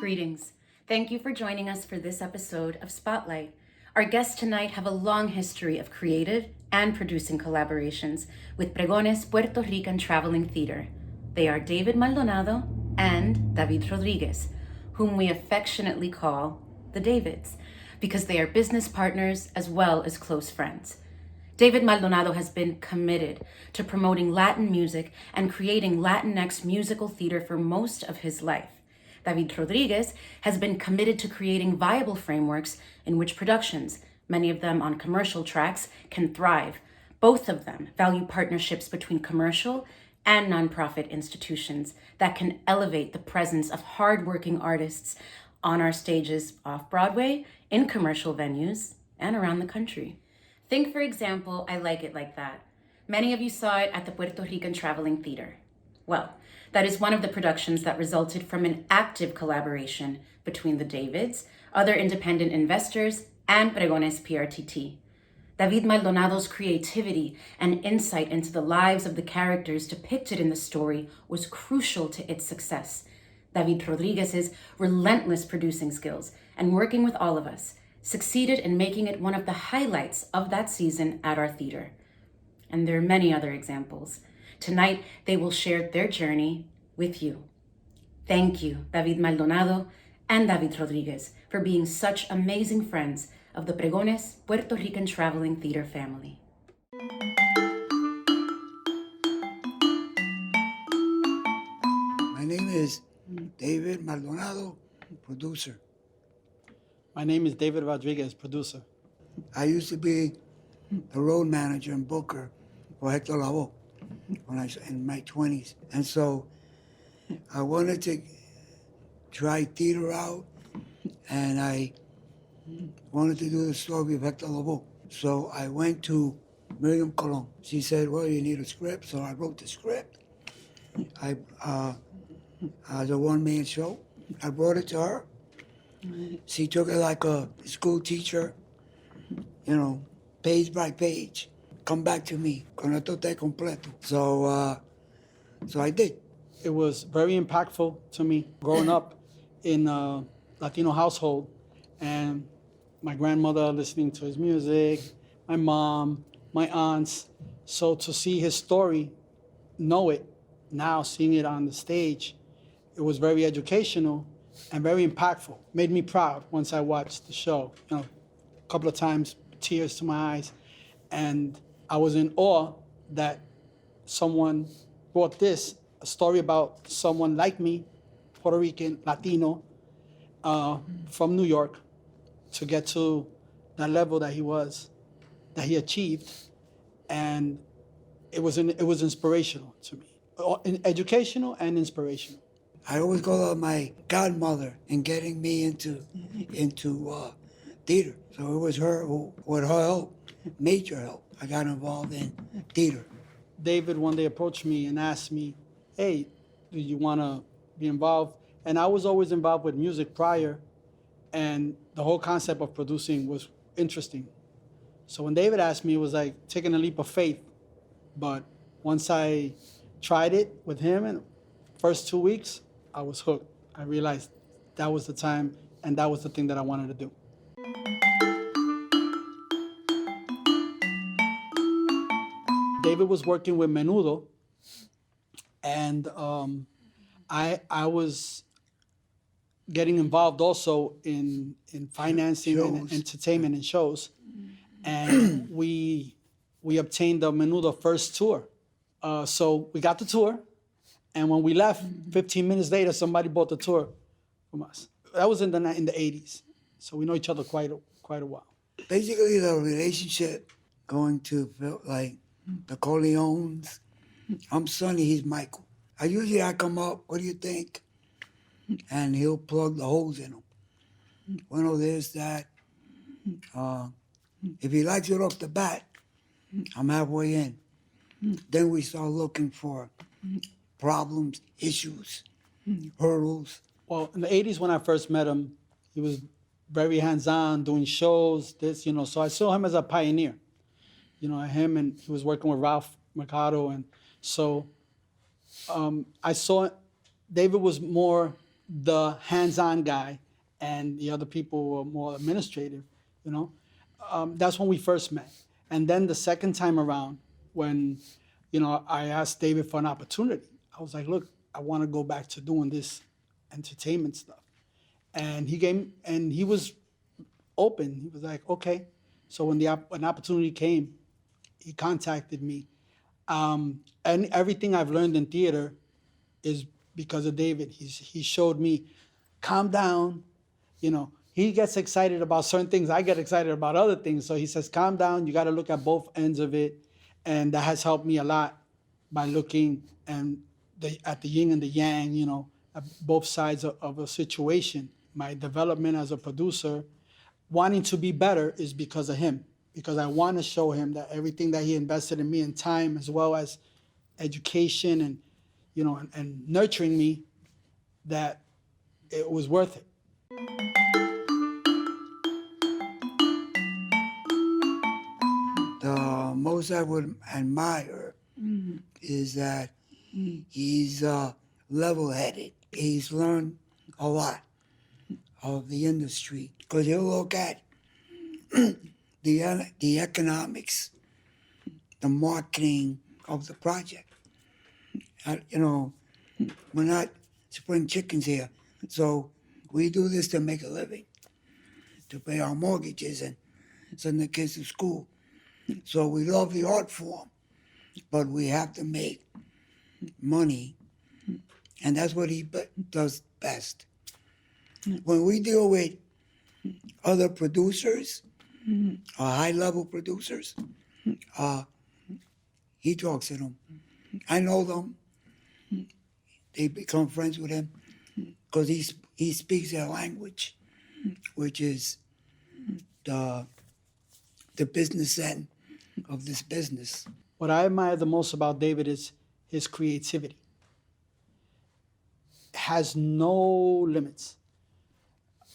Greetings. Thank you for joining us for this episode of Spotlight. Our guests tonight have a long history of creative and producing collaborations with Pregones Puerto Rican Traveling Theater. They are David Maldonado and David Rodríguez, whom we affectionately call the Davids, because they are business partners as well as close friends. David Maldonado has been committed to promoting Latin music and creating Latinx musical theater for most of his life. David Rodríguez has been committed to creating viable frameworks in which productions, many of them on commercial tracks, can thrive. Both of them value partnerships between commercial and nonprofit institutions that can elevate the presence of hardworking artists on our stages off-Broadway, in commercial venues, and around the country. Think, for example, I Like It Like That. Many of you saw it at the Puerto Rican Traveling Theater. Well, that is one of the productions that resulted from an active collaboration between the Davids, other independent investors, and Pregones PRTT. David Maldonado's creativity and insight into the lives of the characters depicted in the story was crucial to its success. David Rodríguez's relentless producing skills and working with all of us succeeded in making it one of the highlights of that season at our theater. And there are many other examples. Tonight, they will share their journey with you. Thank you, David Maldonado and David Rodríguez, for being such amazing friends of the Pregones Puerto Rican Traveling Theater family. My name is David Maldonado, producer. My name is David Rodríguez, producer. I used to be the road manager and booker for Hector Lavoe when I was in my 20s. And so I wanted to try theater out, and I wanted to do the story of Hector Lavoe. So I went to Miriam Colon. She said, well, you need a script. So I wrote the script. As a one-man show. I brought it to her. She took it like a school teacher, page by page. Come back to me, con esto te completo. So I did. It was very impactful to me growing up in a Latino household, and my grandmother listening to his music, my mom, my aunts. So to see his story, know it, now seeing it on the stage, it was very educational and very impactful. Made me proud once I watched the show. A couple of times, tears to my eyes. And I was in awe that someone brought this, a story about someone like me, Puerto Rican, Latino, from New York, to get to that level that he achieved. And it was inspirational to me, educational and inspirational. I always call her my godmother in getting me into theater. So it was her who, with her help, major help, I got involved in theater. David one day approached me and asked me, hey, do you want to be involved? And I was always involved with music prior, and the whole concept of producing was interesting. So when David asked me, it was like taking a leap of faith. But once I tried it with him, and first 2 weeks, I was hooked. I realized that was the time, and that was the thing that I wanted to do. David was working with Menudo, and I was getting involved also in financing and entertainment and shows. And we obtained the Menudo first tour. So we got the tour, and when we left, 15 minutes later, somebody bought the tour from us. That was in the 80s, so we know each other quite a while. Basically, the relationship going to like the Corleones. I'm Sonny, he's Michael. I come up, what do you think? And he'll plug the holes in them. Well, there's that. If he likes it off the bat, I'm halfway in. Then we start looking for problems, issues, hurdles. Well, in the 80s when I first met him, he was very hands-on, doing shows, so I saw him as a pioneer. Him, and he was working with Ralph Mercado, and so I saw David was more the hands-on guy, and the other people were more administrative, you know. That's when we first met. And then the second time around, when, I asked David for an opportunity, I was like, look, I want to go back to doing this entertainment stuff. And he was open. He was like, okay. So when an opportunity came, he contacted me. And everything I've learned in theater is because of David. He showed me, calm down. He gets excited about certain things. I get excited about other things. So he says, calm down. You got to look at both ends of it. And that has helped me a lot by looking at the yin and the yang, at both sides of a situation. My development as a producer, wanting to be better, is because of him. Because I want to show him that everything that he invested in me in time, as well as education and, and nurturing me, that it was worth it. The most I would admire is that he's level-headed. He's learned a lot of the industry, because he'll look at the economics, the marketing of the project. We're not spring chickens here, so we do this to make a living, to pay our mortgages and send the kids to school. So we love the art form, but we have to make money, and that's what he does best. When we deal with other producers, or high-level producers, he talks to them. I know them. They become friends with him because he speaks their language, which is the business end of this business. What I admire the most about David is his creativity. It has no limits.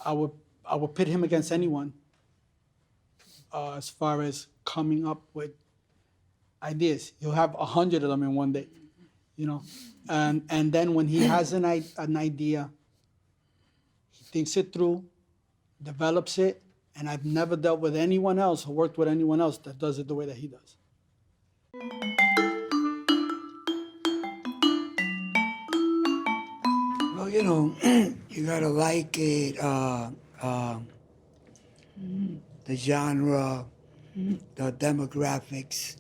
I would pit him against anyone as far as coming up with ideas. He'll have 100 of them in one day, And then when he has an idea, he thinks it through, develops it, and I've never dealt with anyone else or worked with anyone else that does it the way that he does. Well, you gotta like it, the genre, the demographics.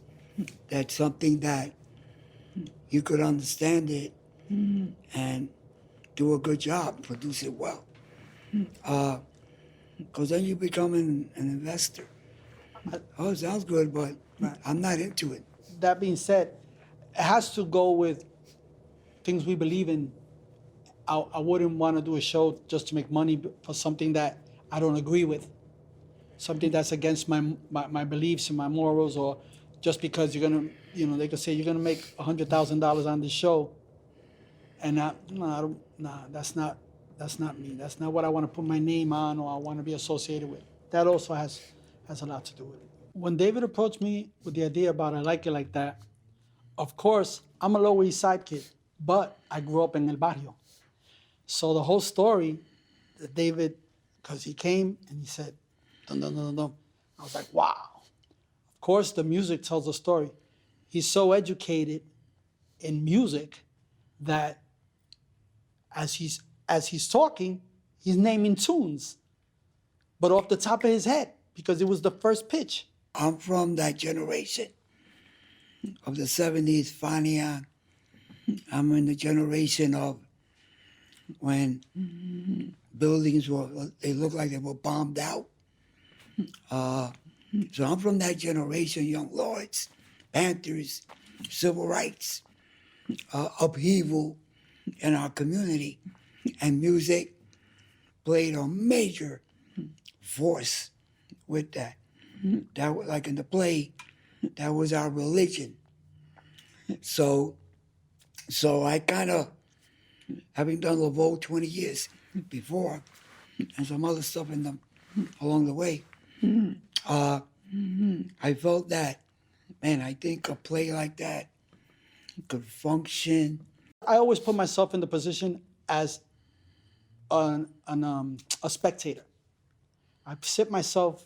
That's something that you could understand it and do a good job, produce it well. Because then you become an investor. Oh, it sounds good, but I'm not into it. That being said, it has to go with things we believe in. I wouldn't want to do a show just to make money for something that I don't agree with, something that's against my beliefs and my morals, or just because you're gonna, they could say you're gonna make $100,000 on this show, and that's not me. That's not what I want to put my name on or I want to be associated with. That also has a lot to do with it. When David approached me with the idea about I Like It Like That, of course, I'm a Lower East Side kid, but I grew up in El Barrio. So the whole story that David, because he came and he said, dun, dun, dun, dun, I was like, wow. Of course, the music tells the story. He's so educated in music that as he's talking, he's naming tunes, but off the top of his head, because it was the first pitch. I'm from that generation of the 70s, Fania. I'm in the generation of when buildings they looked like they were bombed out. So I'm from that generation, Young Lords, Panthers, civil rights, upheaval in our community. And music played a major force with that. That was like in the play, that was our religion. So I kind of, having done Laveau 20 years before, and some other stuff along the way, I felt that, man, I think a play like that could function. I always put myself in the position as a spectator. I sit myself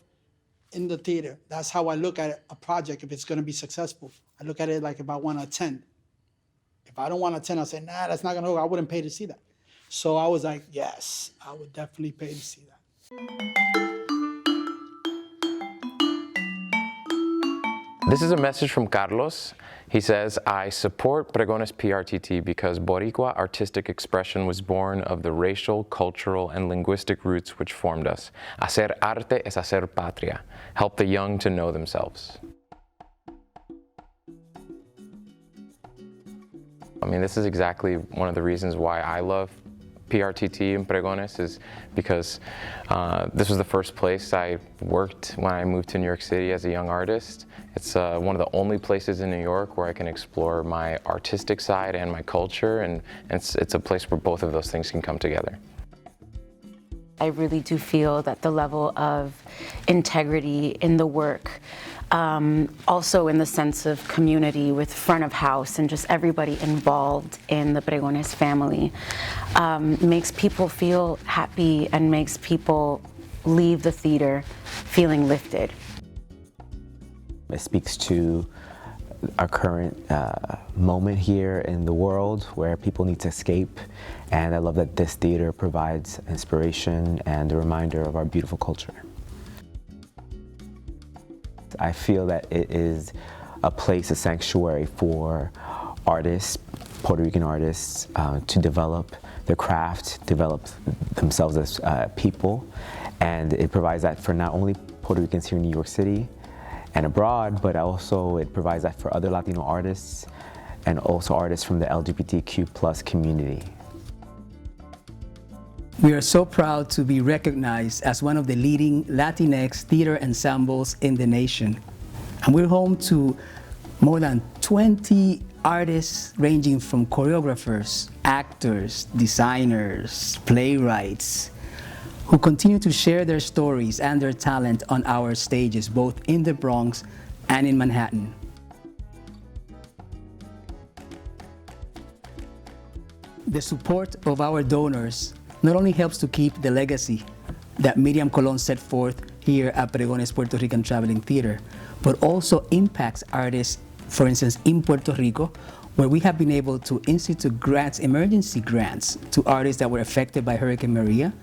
in the theater. That's how I look at a project if it's going to be successful. I look at it like if I want to attend. If I don't want to attend, I'll say, nah, that's not going to work. I wouldn't pay to see that. So I was like, yes, I would definitely pay to see that. This is a message from Carlos. He says, I support Pregones PRTT because Boricua artistic expression was born of the racial, cultural, and linguistic roots which formed us. Hacer arte es hacer patria. Help the young to know themselves. I mean, this is exactly one of the reasons why I love PRTT and Pregones, is because this was the first place I worked when I moved to New York City as a young artist. It's one of the only places in New York where I can explore my artistic side and my culture, and it's a place where both of those things can come together. I really do feel that the level of integrity in the work, also in the sense of community with front of house and just everybody involved in the Pregones family, makes people feel happy and makes people leave the theater feeling lifted. It speaks to our current moment here in the world where people need to escape, and I love that this theater provides inspiration and a reminder of our beautiful culture. I feel that it is a place, a sanctuary for artists, Puerto Rican artists, to develop their craft, develop themselves as people, and it provides that for not only Puerto Ricans here in New York City and abroad, but also it provides that for other Latino artists and also artists from the LGBTQ+ community. We are so proud to be recognized as one of the leading Latinx theater ensembles in the nation. And we're home to more than 20 artists ranging from choreographers, actors, designers, playwrights, who continue to share their stories and their talent on our stages, both in the Bronx and in Manhattan. The support of our donors not only helps to keep the legacy that Miriam Colon set forth here at Pregones Puerto Rican Traveling Theater, but also impacts artists, for instance, in Puerto Rico, where we have been able to institute grants, emergency grants, to artists that were affected by Hurricane Maria,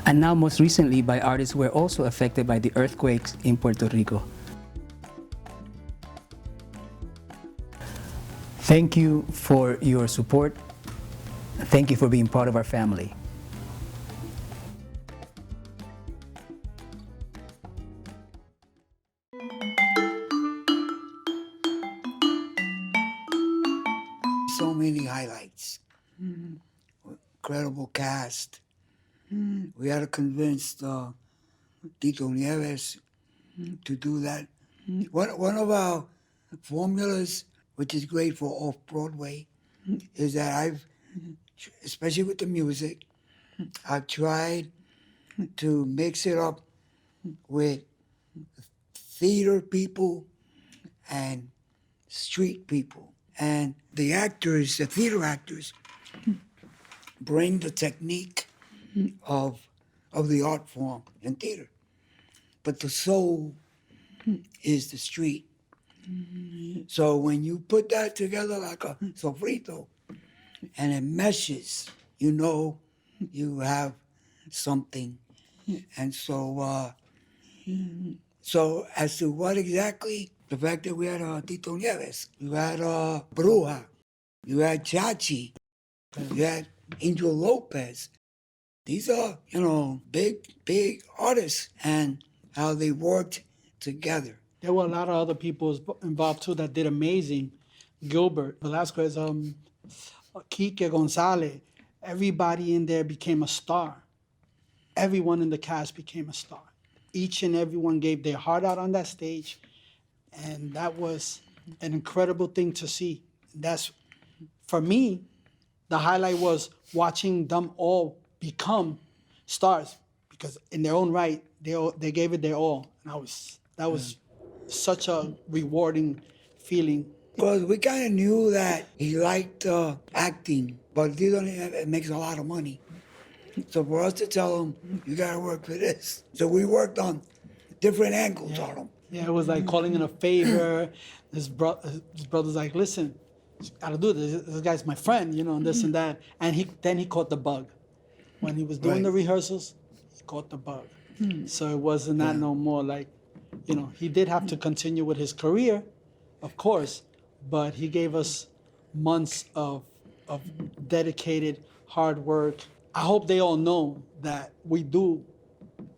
and now most recently by artists who were also affected by the earthquakes in Puerto Rico. Thank you for your support. Thank you for being part of our family. So many highlights. Incredible cast. We had to convince Tito Nieves to do that. One of our formulas, which is great for off-Broadway, is that I've, especially with the music, I've tried to mix it up with theater people and street people. And the actors, the theater actors, bring the technique of the art form in theater. But the soul is the street. So when you put that together like a sofrito and it meshes, you know you have something. And so, so as to what exactly, the fact that we had Tito Nieves, you had Bruja, you had Chachi, you had Angel Lopez. These are, you know, big artists, and how they worked together. There were a lot of other people involved too that did amazing. Gilbert, Velasquez, Kike Gonzalez, everybody in there became a star. Everyone in the cast became a star. Each and everyone gave their heart out on that stage, and that was an incredible thing to see. That's, for me, the highlight was watching them all become stars, because in their own right, they gave it their all. And that was such a rewarding feeling. Because we kind of knew that he liked acting, but it makes a lot of money. So for us to tell them, you gotta work for this. So we worked on different angles on them. Yeah, it was like calling in a favor. His brother's like, listen, you gotta do this. This guy's my friend, you know, and this and that. And then he caught the bug. When he was doing the rehearsals, he caught the bug. So it wasn't that no more like, you know, he did have to continue with his career, of course, but he gave us months of dedicated hard work. I hope they all know that we do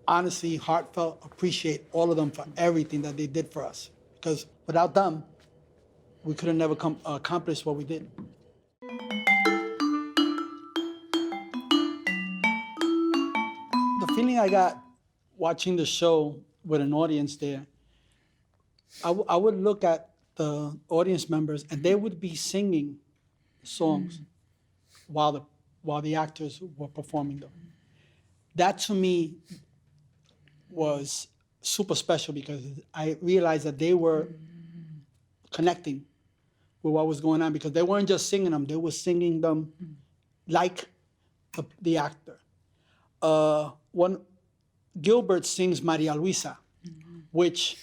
honestly, heartfelt appreciate all of them for everything that they did for us. Because without them, we could have never accomplished what we did. The feeling I got watching the show with an audience there, I would look at the audience members and they would be singing songs while the actors were performing them. That to me was super special because I realized that they were connecting with what was going on because they weren't just singing them, they were singing them like the actor. One Gilbert sings Maria Luisa, which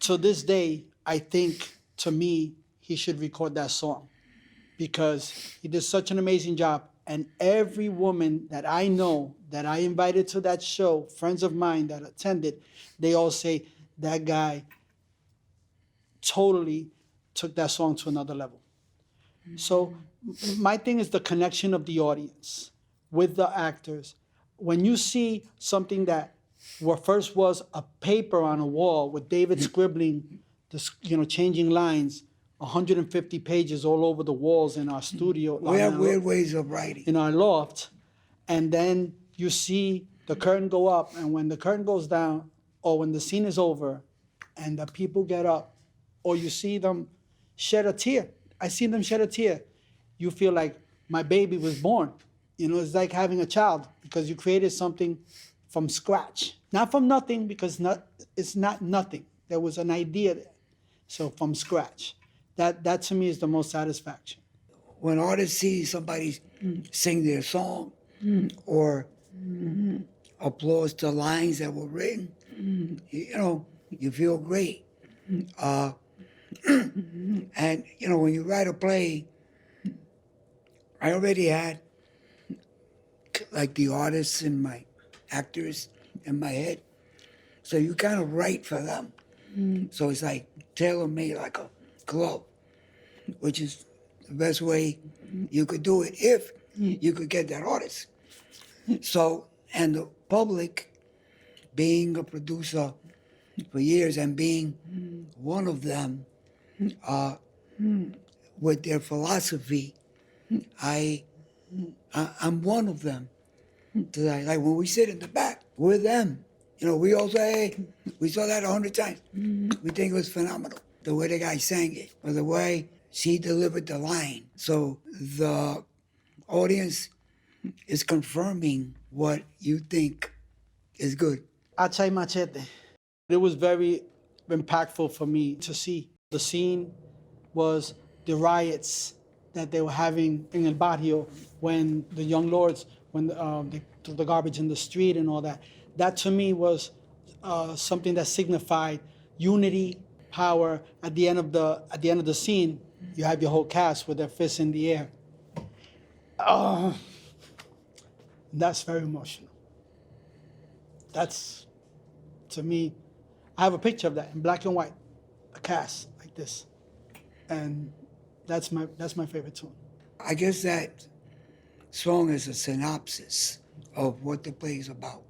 to this day, I think to me, he should record that song because he did such an amazing job. And every woman that I know that I invited to that show, friends of mine that attended, they all say that guy totally took that song to another level. So my thing is the connection of the audience with the actors. When you see something that what first was a paper on a wall with David scribbling, changing lines, 150 pages all over the walls in our studio. We have weird ways of writing. In our loft. And then you see the curtain go up, and when the curtain goes down, or when the scene is over, and the people get up, or you see them shed a tear. I see them shed a tear. You feel like my baby was born. You know, it's like having a child because you created something from scratch. Not from nothing, because it's not nothing. There was an idea there. So from scratch. That to me is the most satisfaction. When artists see somebody sing their song or applause to lines that were written, you feel great. And, when you write a play, I already had like the artists and my actors in my head. So you kind of write for them. So it's like tailor-made like a glove, which is the best way you could do it if you could get that artist. So, and the public, being a producer for years and being one of them, with their philosophy, I'm one of them. Like when we sit in the back, we're them. We all say, hey, we saw that 100 times. We think it was phenomenal, the way the guy sang it, or the way she delivered the line. So the audience is confirming what you think is good. Hacha y Machete. It was very impactful for me to see. The scene was the riots that they were having in El Barrio when the young lords, when they threw the garbage in the street and all that. That to me was something that signified unity, power. At the end of the scene, you have your whole cast with their fists in the air. That's very emotional. That's, to me, I have a picture of that in black and white, a cast like this, and that's my favorite tune. I guess that song is a synopsis of what the play is about.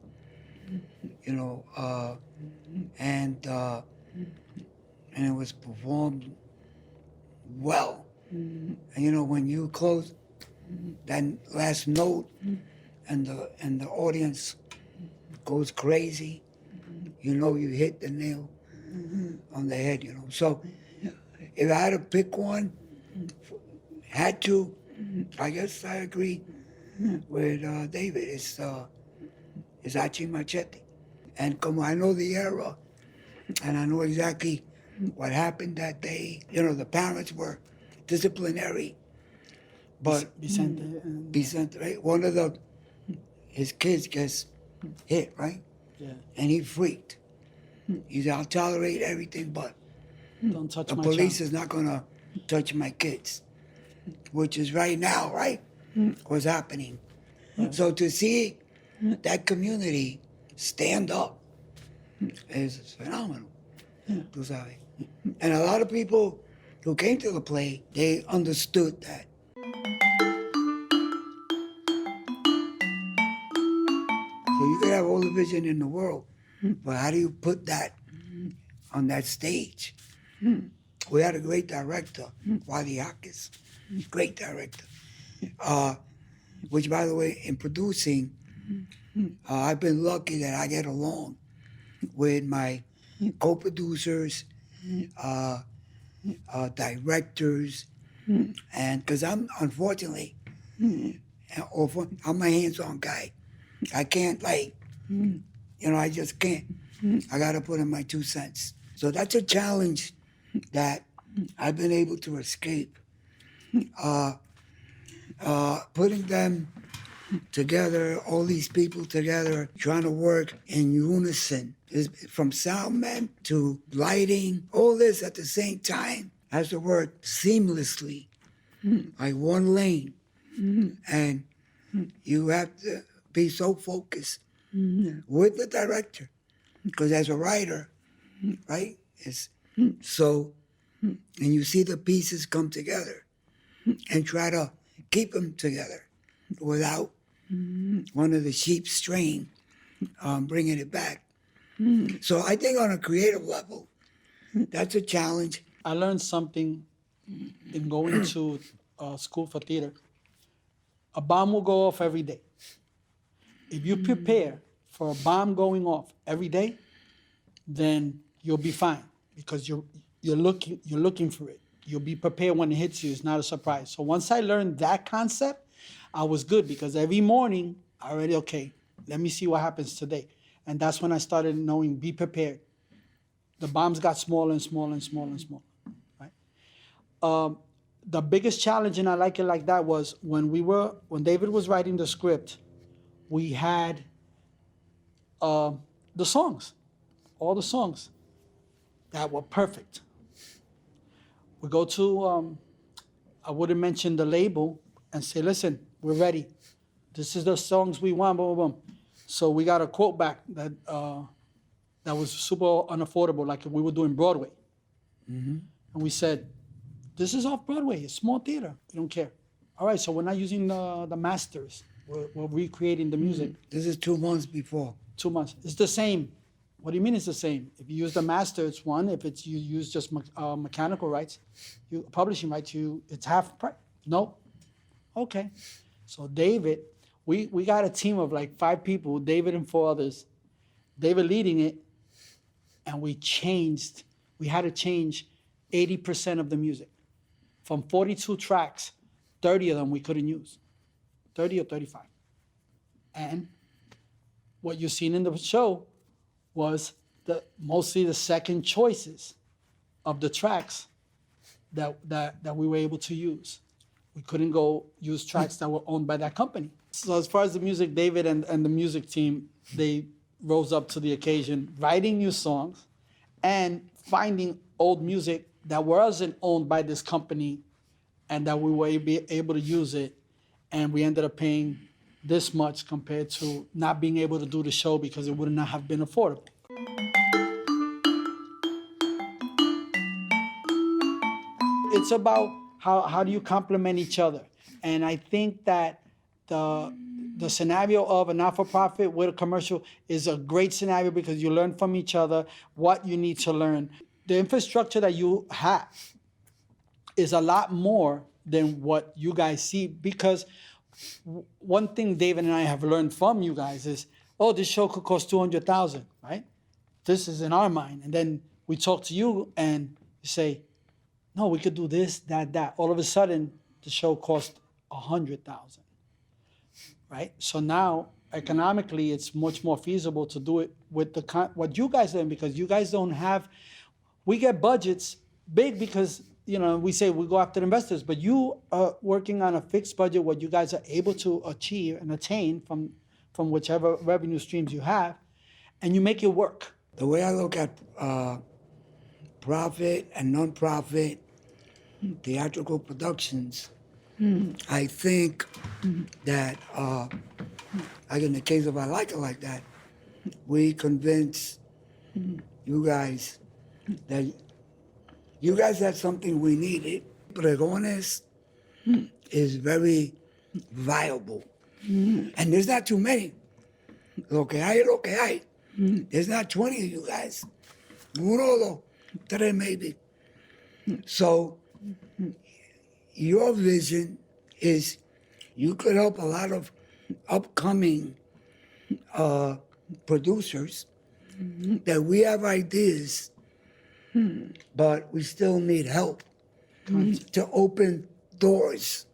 And it was performed well. And when you close that last note and the audience goes crazy, you hit the nail on the head. So if I had to pick one, I guess I agree with David. It's Hacha y Machete. And como I know the era, and I know exactly what happened that day, the parents were disciplinary, but Vicente. Vicente, right? One of the his kids gets hit, right? Yeah. And he freaked. He said, I'll tolerate everything, but Don't touch the my police child. is not gonna touch my kids, which is right now, right? What's happening. So to see that community stand up is phenomenal. Tú sabes. And a lot of people who came to the play, they understood that. So you could have all the vision in the world, but how do you put that on that stage? We had a great director, Wadi Hakis, great director. Which, by the way, in producing, I've been lucky that I get along with my co-producers, directors, and because I'm unfortunately, I'm a hands-on guy. I can't I just can't. I got to put in my 2 cents. So that's a challenge that I've been able to escape. Putting them together, all these people together, trying to work in unison, from sound men to lighting, all this at the same time has to work seamlessly, like one lane. And you have to be so focused with the director, because as a writer, right, it's so, and you see the pieces come together and try to keep them together without one of the sheep straying, bringing it back. So I think on a creative level, that's a challenge. I learned something in going to school for theater. A bomb will go off every day. If you prepare for a bomb going off every day, then you'll be fine, because you're looking for it. You'll be prepared when it hits you. It's not a surprise. So once I learned that concept, I was good, because every morning I already, okay, let me see what happens today. And that's when I started knowing, be prepared. The bombs got smaller and smaller and smaller and smaller, right? The biggest challenge, and I like it like that, was when David was writing the script, we had the songs, all the songs that were perfect. We go to, I wouldn't mention the label, and say, listen, we're ready. This is the songs we want, boom, boom, boom. So we got a quote back that was super unaffordable, like we were doing Broadway. And we said, this is off Broadway, it's small theater, we don't care. All right, so we're not using the masters. We're recreating the music. This is 2 months before. 2 months. It's the same. What do you mean it's the same? If you use the master, it's one. If it's you use just mechanical rights, publishing rights, it's half price. No. Okay. So David, we got a team of like 5 people, David and 4 others. David leading it, and we had to change 80% of the music. From 42 tracks, 30 of them we couldn't use. 30 or 35. And what you've seen in the show was mostly the second choices of the tracks that we were able to use. We couldn't go use tracks that were owned by that company. So as far as the music, David and the music team, they rose up to the occasion, writing new songs and finding old music that wasn't owned by this company, and that we were able to use it. And we ended up paying this much compared to not being able to do the show, because it would not have been affordable. It's about how do you complement each other. And I think that the scenario of a not-for-profit with a commercial is a great scenario, because you learn from each other what you need to learn. The infrastructure that you have is a lot more than what you guys see, because one thing David and I have learned from you guys is, oh, this show could cost $200,000, right? This is in our mind. And then we talk to you and you say, no, we could do this, that. All of a sudden, the show cost $100,000, right? So now, economically, it's much more feasible to do it with what you guys are doing, because you guys don't have, we get budgets big because, we say we go after investors, but you are working on a fixed budget, what you guys are able to achieve and attain from from whichever revenue streams you have, and you make it work. The way I look at profit and non-profit theatrical productions, I think that, like in the case of I Like It Like That, we convince you guys that you guys had something we needed. Pregones is very viable. And there's not too many. Lo que hay. There's not 20 of you guys. Uno, dos, tres maybe. So your vision is you could help a lot of upcoming producers that we have ideas, but we still need help to open doors.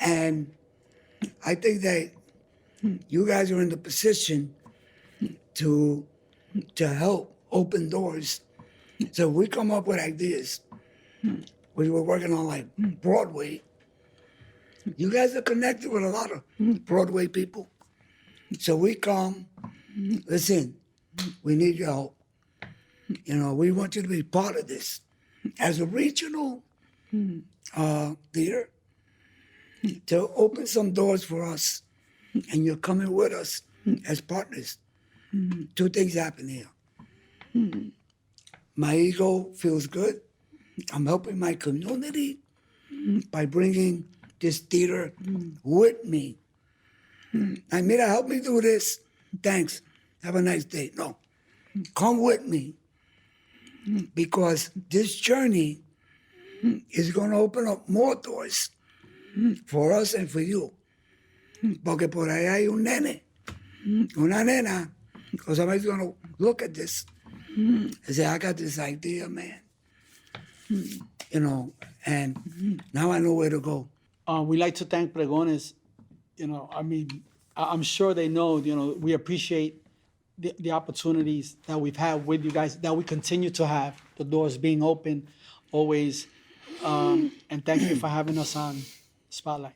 And I think that you guys are in the position to help open doors. So we come up with ideas. We were working on like Broadway. You guys are connected with a lot of Broadway people. So we come, listen, we need your help. You know, we want you to be part of this. As a regional theater, to open some doors for us, and you're coming with us as partners. Two things happen here. My ego feels good. I'm helping my community by bringing this theater with me. I mean, help me do this. Thanks. Have a nice day. No, come with me, because this journey is going to open up more doors for us and for you. Porque por ahí hay un nene, una nena, or somebody's going to look at this and say, I got this idea, man. You know, and now I know where to go. We like to thank Pregones. You know, I mean, I'm sure they know, you know, we appreciate the opportunities that we've had with you guys, that we continue to have, the doors being open always. And thank you for having us on Spotlight.